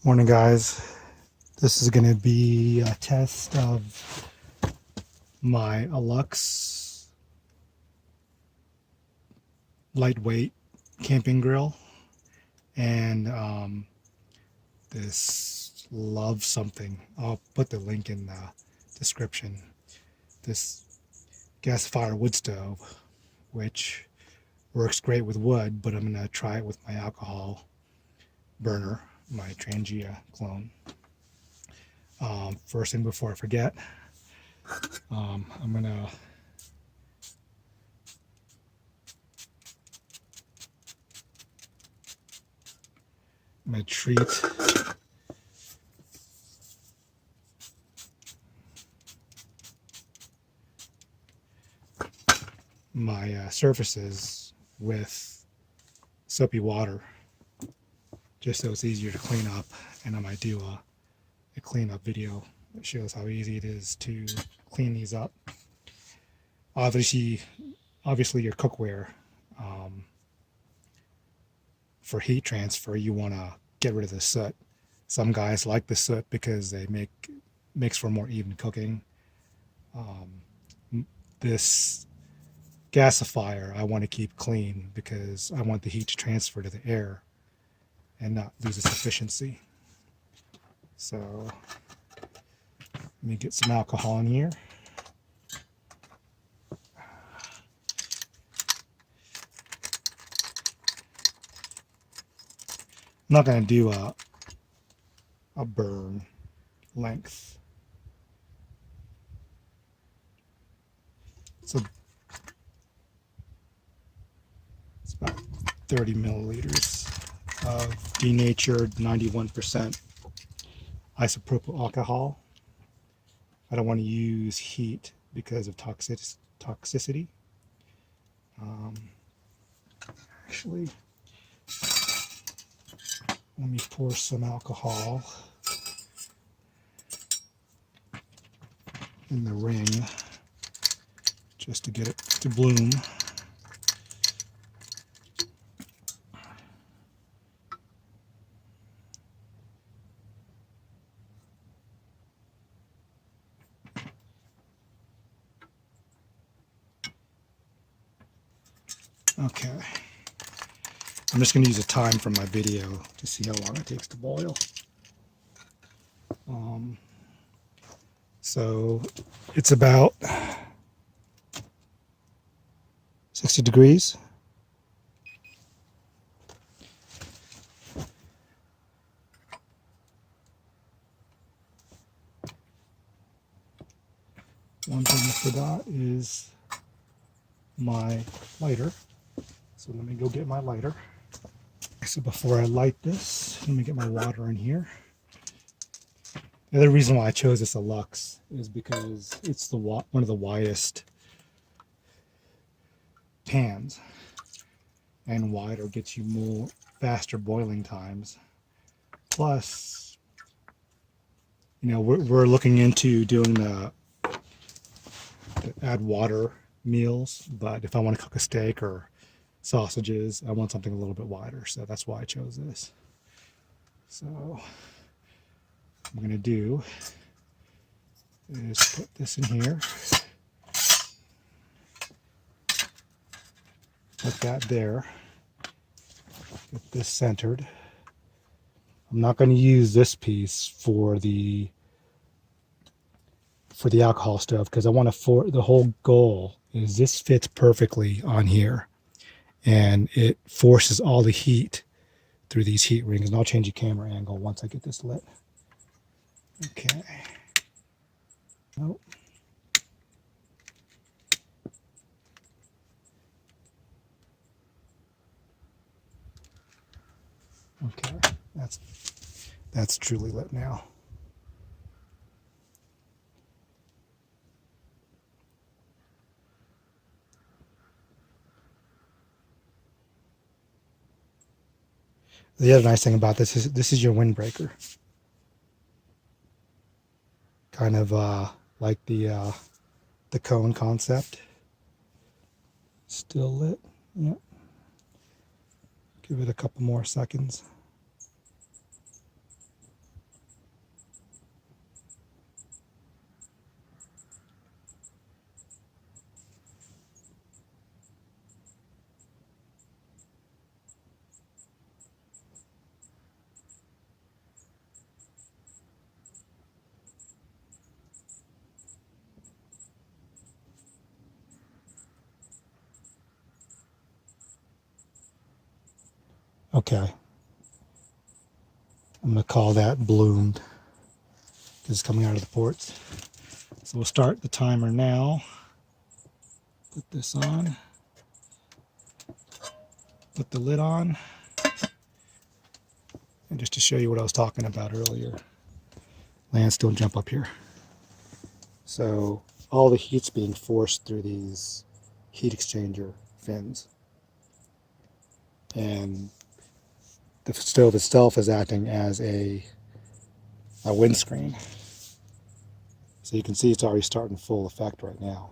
Morning, guys. This is going to be a test of my Alocs lightweight camping grill and this Love something. I'll put the link in the description. This Gasifier wood stove, which works great with wood, but I'm going to try it with my alcohol burner, my Trangia clone. First thing before I forget, I'm gonna treat my surfaces with soapy water, just so it's easier to clean up. And I might do a cleanup video that shows how easy it is to clean these up. Obviously your cookware, for heat transfer, you want to get rid of the soot. Some guys like the soot because they makes for more even cooking. This gasifier I want to keep clean because I want the heat to transfer to the air and not lose its efficiency. So let me get some alcohol in here. I'm not going to do a burn length. So it's about 30 milliliters of denatured 91% isopropyl alcohol. I don't want to use heat because of toxicity. Actually, let me pour some alcohol in the ring just to get it to bloom. Okay. I'm just going to use a time from my video to see how long it takes to boil. So it's about 60 degrees. One thing I forgot is my lighter. So let me go get my lighter. So before I light this, let me get my water in here. The other reason why I chose this Alocs is because it's one of the widest pans, and wider gets you faster boiling times. Plus, you know, we're looking into doing the add water meals, but if I want to cook a steak or sausages, I want something a little bit wider, so that's why I chose this. So what I'm going to do is put this in here, put that there, get this centered. I'm not going to use this piece for the alcohol stove because I want to, the whole goal is this fits perfectly on here and it forces all the heat through these heat rings. And I'll change the camera angle once I get this lit. Okay. Nope. Okay, that's truly lit now. The other nice thing about this is your windbreaker. Kind of like the cone concept. Still lit. Yep. Give it a couple more seconds. Okay. I'm going to call that bloomed because it's coming out of the ports. So we'll start the timer now. Put this on. Put the lid on. And just to show you what I was talking about earlier. Lance, don't jump up here. So all the heat's being forced through these heat exchanger fins. And the stove itself is acting as a windscreen. So you can see it's already starting full effect right now.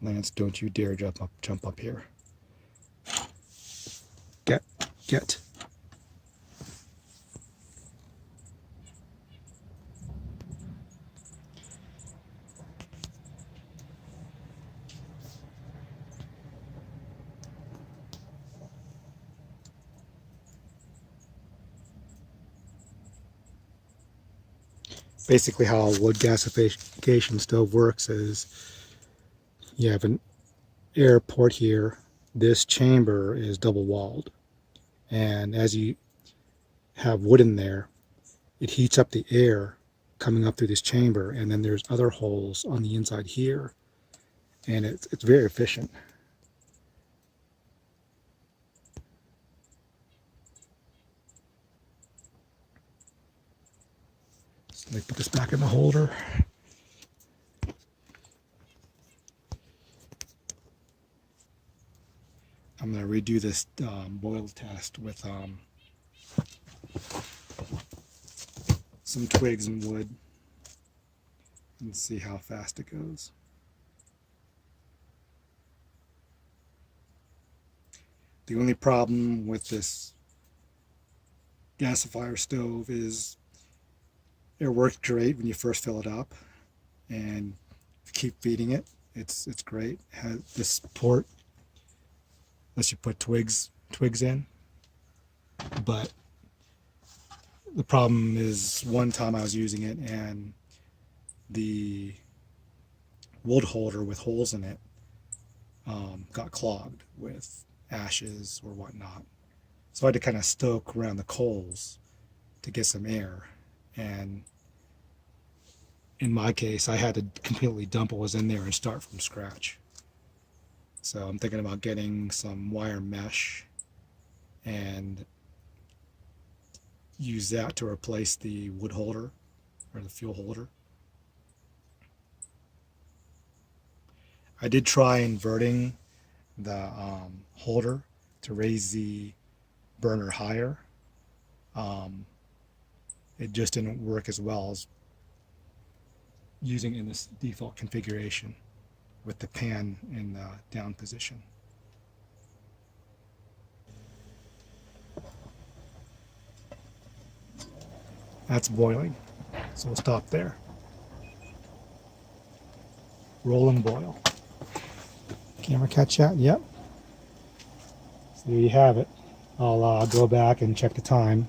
Lance, don't you dare jump up here. Get. Basically how a wood gasification stove works is you have an air port here. This chamber is double walled. And as you have wood in there, it heats up the air coming up through this chamber, and then there's other holes on the inside here, and it's very efficient. So let me put this back in the holder. I'm going to redo this boil test with some twigs and wood and see how fast it goes. The only problem with this gasifier stove is it works great when you first fill it up and keep feeding it. It's great. It has this port lets you put twigs in, but the problem is one time I was using it and the wood holder with holes in it got clogged with ashes or whatnot. So I had to kind of stoke around the coals to get some air. And in my case, I had to completely dump what was in there and start from scratch. So I'm thinking about getting some wire mesh and use that to replace the wood holder or the fuel holder. I did try inverting the holder to raise the burner higher. It just didn't work as well as using in this default configuration with the pan in the down position. That's boiling, so we'll stop there. Roll and boil. Camera catch that? Yep. So there you have it. I'll go back and check the time.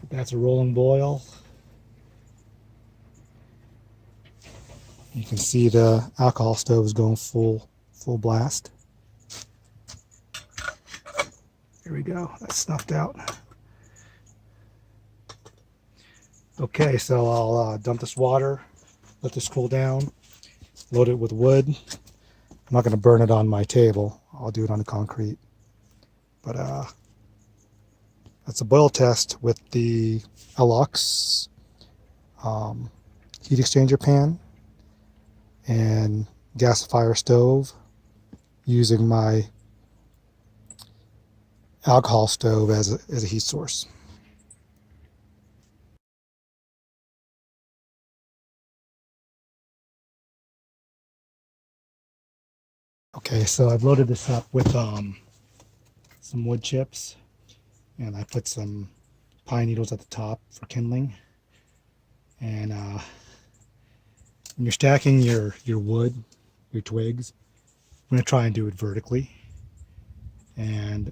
That's a rolling boil. You can see the alcohol stove is going full blast. Here we go. That's snuffed out. Okay, so I'll dump this water, let this cool down, load it with wood. I'm not going to burn it on my table. I'll do it on the concrete. But that's a boil test with the Alocs heat exchanger pan and gasifier stove using my alcohol stove as a heat source. Okay, so I've loaded this up with some wood chips, and I put some pine needles at the top for kindling. And when you're stacking your wood, your twigs, I'm going to try and do it vertically. And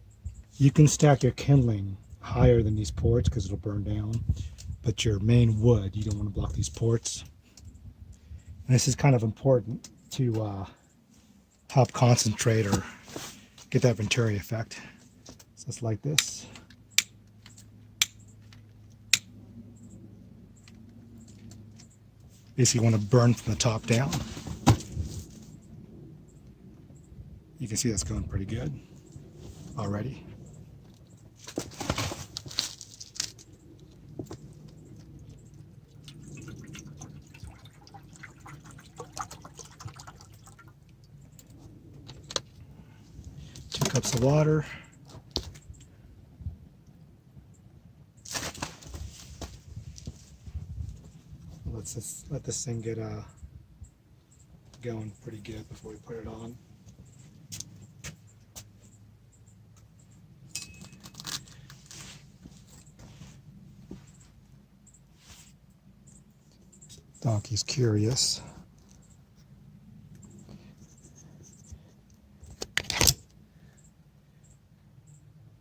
you can stack your kindling higher than these ports because it'll burn down. But your main wood, you don't want to block these ports. And this is kind of important to help concentrate or get that Venturi effect. So it's like this. Basically, you want to burn from the top down. You can see that's going pretty good already. Two cups of water. Let this thing get going pretty good before we put it on. Donkey's curious.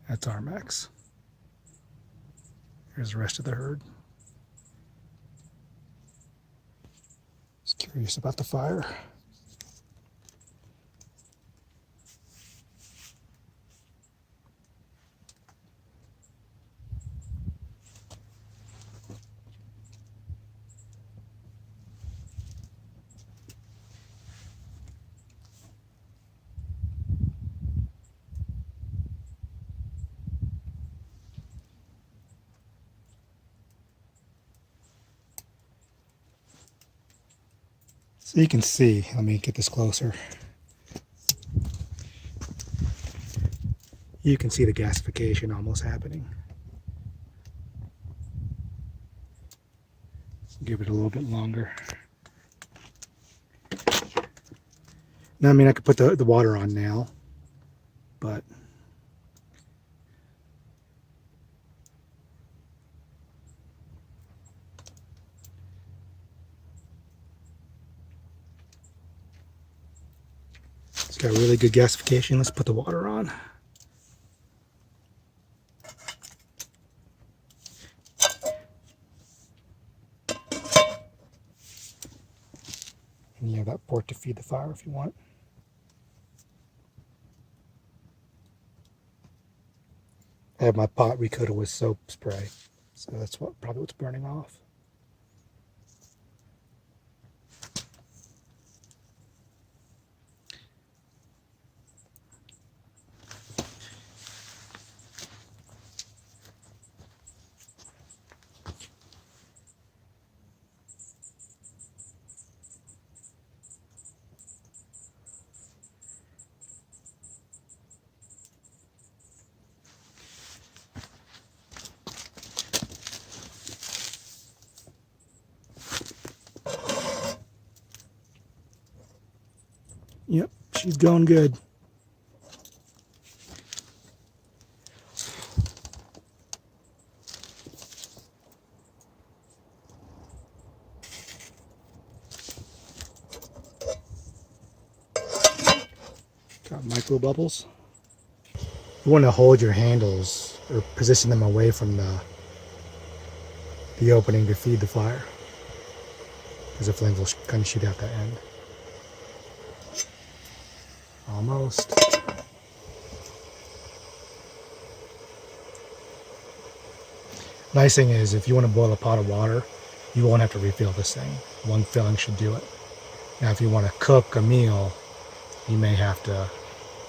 That's our max. Here's the rest of the herd. Just curious about the fire. So you can see, let me get this closer. You can see the gasification almost happening. Give it a little bit longer. Now, I mean, I could put the water on now, but it's got really good gasification. Let's put the water on. And you have that port to feed the fire if you want. I have my pot recoated with soap spray, so that's probably what's burning off. Yep, she's going good. Got micro bubbles. You want to hold your handles or position them away from the opening to feed the fire, because the flames will kind of shoot out that end. Almost. Nice thing is, if you want to boil a pot of water, you won't have to refill this thing. One filling should do it. Now, if you want to cook a meal, you may have to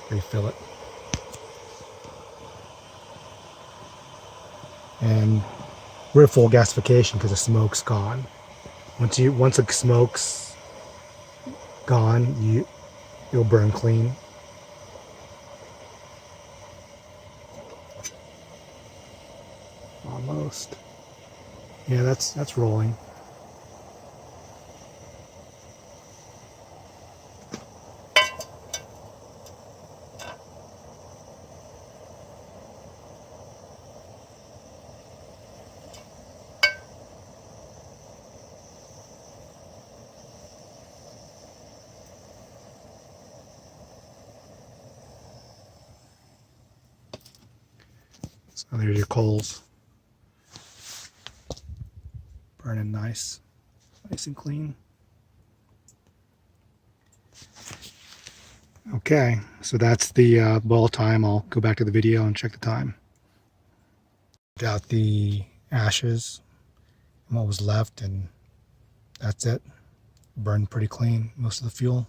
refill it. And we're at full gasification because the smoke's gone. Once the smoke's gone, you'll burn clean. Almost. Yeah, that's rolling. So there's your coals. Burning nice and clean. Okay, so that's the boil time. I'll go back to the video and check the time. Got the ashes and what was left, and that's it. Burned pretty clean, most of the fuel.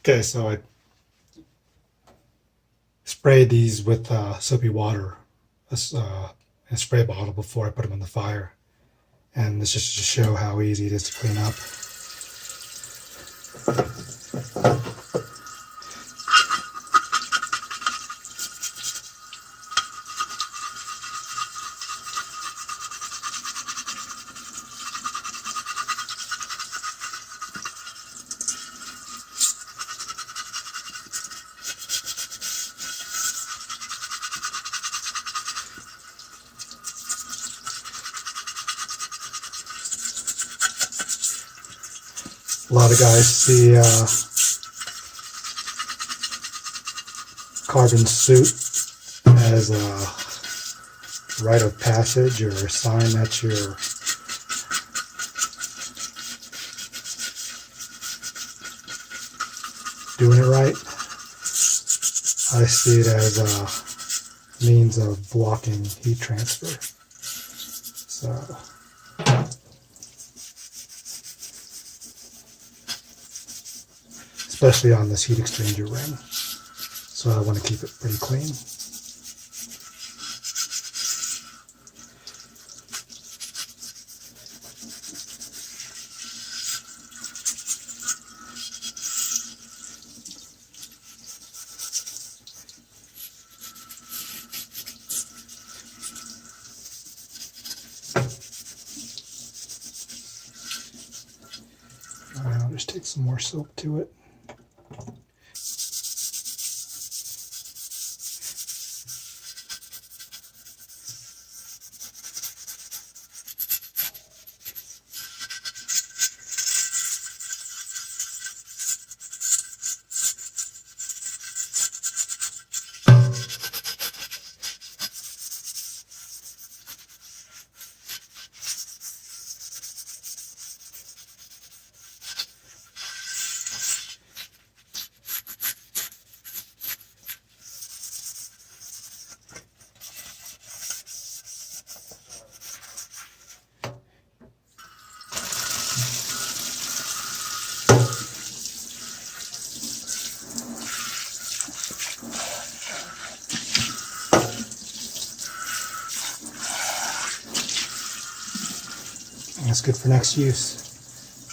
Okay, so I sprayed these with soapy water, in a spray bottle before I put them on the fire. And this just to show how easy it is to clean up. A lot of guys see carbon soot as a rite of passage or a sign that you're doing it right. I see it as a means of blocking heat transfer. So especially on this heat exchanger ring. So I want to keep it pretty clean. I'll just take some more soap to it. That's good for next use.